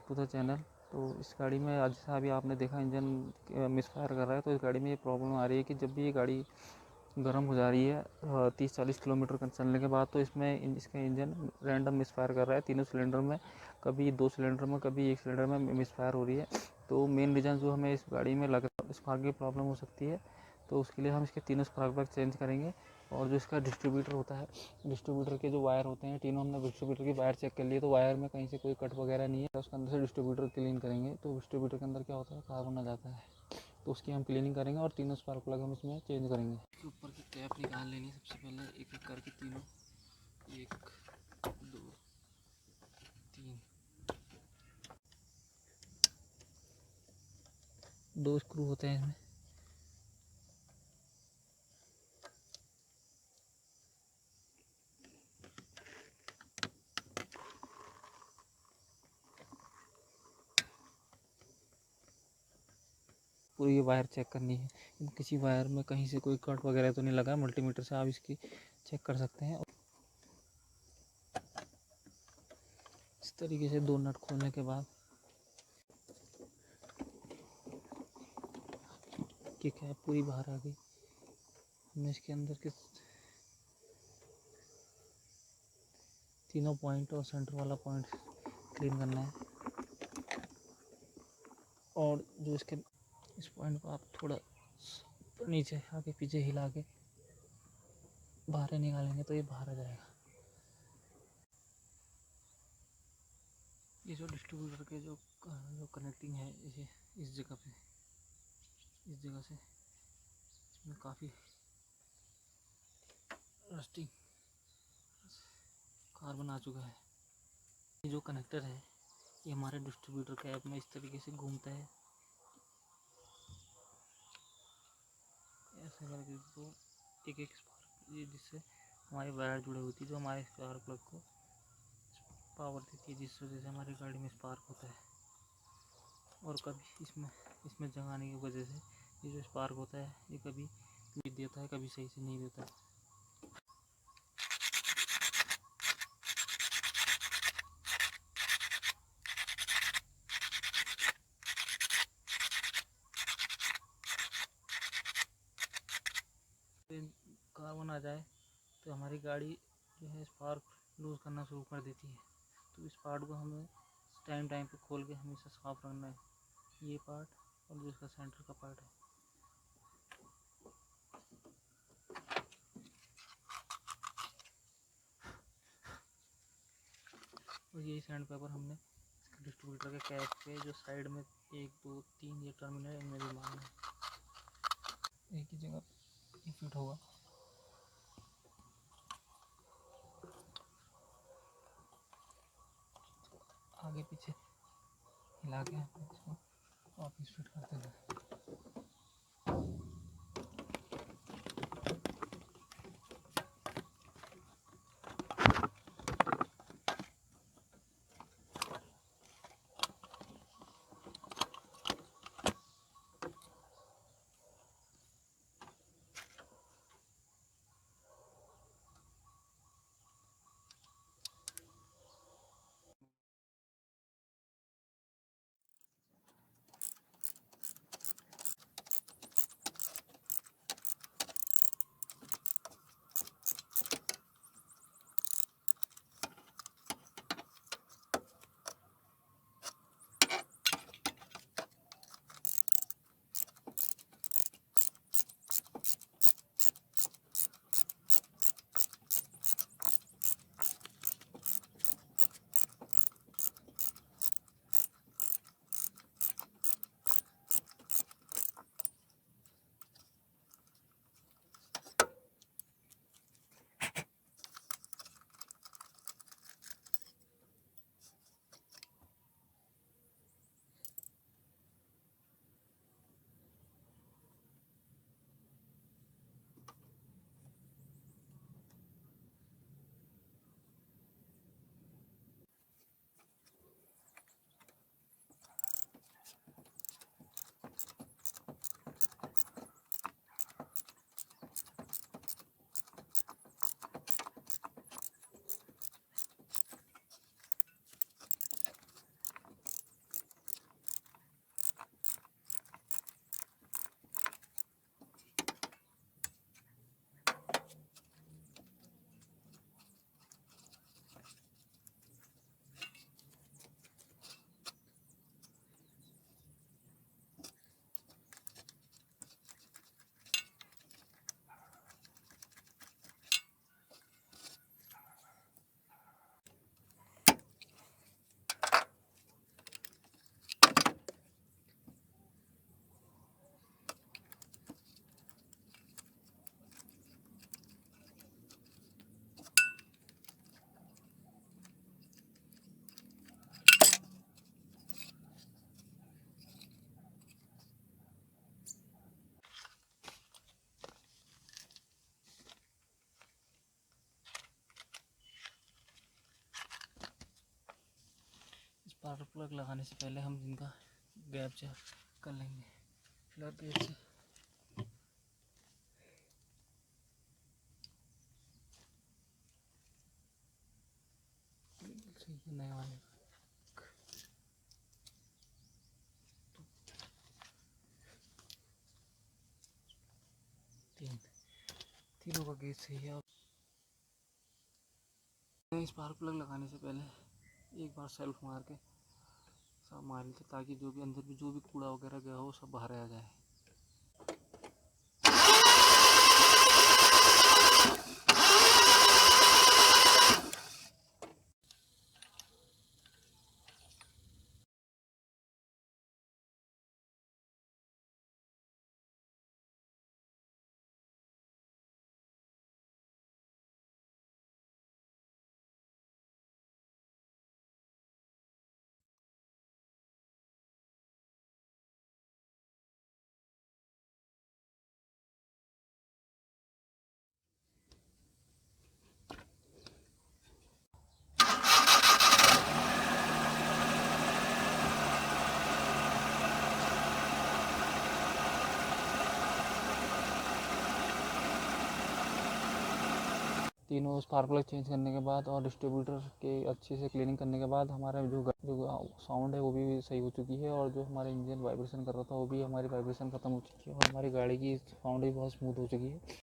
Back to the channel. तो इस गाड़ी में जैसा अभी आपने देखा इंजन मिसफायर कर रहा है, तो इस गाड़ी में ये प्रॉब्लम आ रही है कि जब भी ये गाड़ी गर्म हो जा रही है 30-40 किलोमीटर चलने के बाद, तो इसमें इसका इंजन रैंडम मिसफायर कर रहा है तीनों सिलेंडर में, कभी 2 सिलेंडर में, कभी 1 सिलेंडर में मिसफायर हो रही है। तो मेन रीज़न जो हमें इस गाड़ी में स्पार्क की प्रॉब्लम हो सकती है, तो उसके लिए हम इसके तीनों स्पार्क प्लग चेंज करेंगे। और जो इसका डिस्ट्रीब्यूटर होता है, डिस्ट्रीब्यूटर के जो वायर होते हैं, तीनों हमने डिस्ट्रीब्यूटर की वायर चेक कर लिए, तो वायर में कहीं से कोई कट वगैरह नहीं है। उसके अंदर से डिस्ट्रीब्यूटर क्लीन करेंगे, तो डिस्ट्रीब्यूटर के अंदर क्या होता है, कार्बन आ जाता है, तो उसकी हम क्लीनिंग करेंगे और तीनों स्पार्क प्लग हम इसमें चेंज करेंगे। इसके ऊपर की कैप निकाल लेनी है सबसे पहले, एक एक करके तीनों, 1 2 3, 2 स्क्रू होते हैं इसमें। पूरी ये वायर चेक करनी है, किसी वायर में कहीं से कोई कट वगैरह तो नहीं लगा। मल्टीमीटर से आप इसकी चेक कर सकते हैं। इस तरीके से 2 नट खोलने के बाद कि कैप पूरी बाहर आ गई। हमने इसके अंदर के तीनों पॉइंट और सेंटर वाला पॉइंट क्लीन करना है। और जो इसके इस पॉइंट को आप थोड़ा नीचे आगे पीछे हिला के बाहर निकालेंगे तो ये बाहर आ जाएगा। ये जो डिस्ट्रीब्यूटर के जो कनेक्टिंग है, इसे इस जगह से इसमें काफ़ी रस्टिंग कार्बन आ चुका है। ये जो कनेक्टर है ये हमारे डिस्ट्रीब्यूटर कैप में इस तरीके से घूमता है, ऐसे करके तो एक स्पार्क, ये जिससे हमारी वायर जुड़ी होती है, जो हमारे स्पार्क प्लग को पावर देती है, जिस वजह से हमारी गाड़ी में स्पार्क होता है। और कभी इसमें जगह आने की वजह से ये जो स्पार्क होता है ये कभी देता है, कभी सही से नहीं देता है। कार्बन आ जाए तो हमारी गाड़ी जो है स्पार्क लूज़ करना शुरू कर देती है। तो इस पार्ट को हमें टाइम पे खोल के हमेशा साफ रखना है, ये पार्ट और जो इसका सेंटर का पार्ट है। और यही सैंड पेपर हमने इसके डिस्ट्रीब्यूटर के कैप पे जो साइड में 1 2 3 ये टर्मिनल, इनमें भी मारना है, एक ही जगह ये फिट होगा। आगे पीछे हिला के इसको वापस फिट करते हैं। स्पार्क प्लग लगाने से पहले हम इनका गैप चेक कर लेंगे। फिलहाल गेट से सही है नए वाले। तीनों का गेज सही है। स्पार्क प्लग लगाने से पहले एक बार सेल्फ मार के सब मार लेते, ताकि जो भी अंदर भी जो भी कूड़ा वगैरह गया हो सब बाहर आ जाए। तीनों स्पार्क प्लग चेंज करने के बाद और डिस्ट्रीब्यूटर के अच्छे से क्लीनिंग करने के बाद हमारा जो साउंड है वो भी सही हो चुकी है, और जो हमारा इंजन वाइब्रेशन कर रहा था वो भी हमारी वाइब्रेशन ख़त्म हो चुकी है, और हमारी गाड़ी की साउंड भी बहुत स्मूथ हो चुकी है।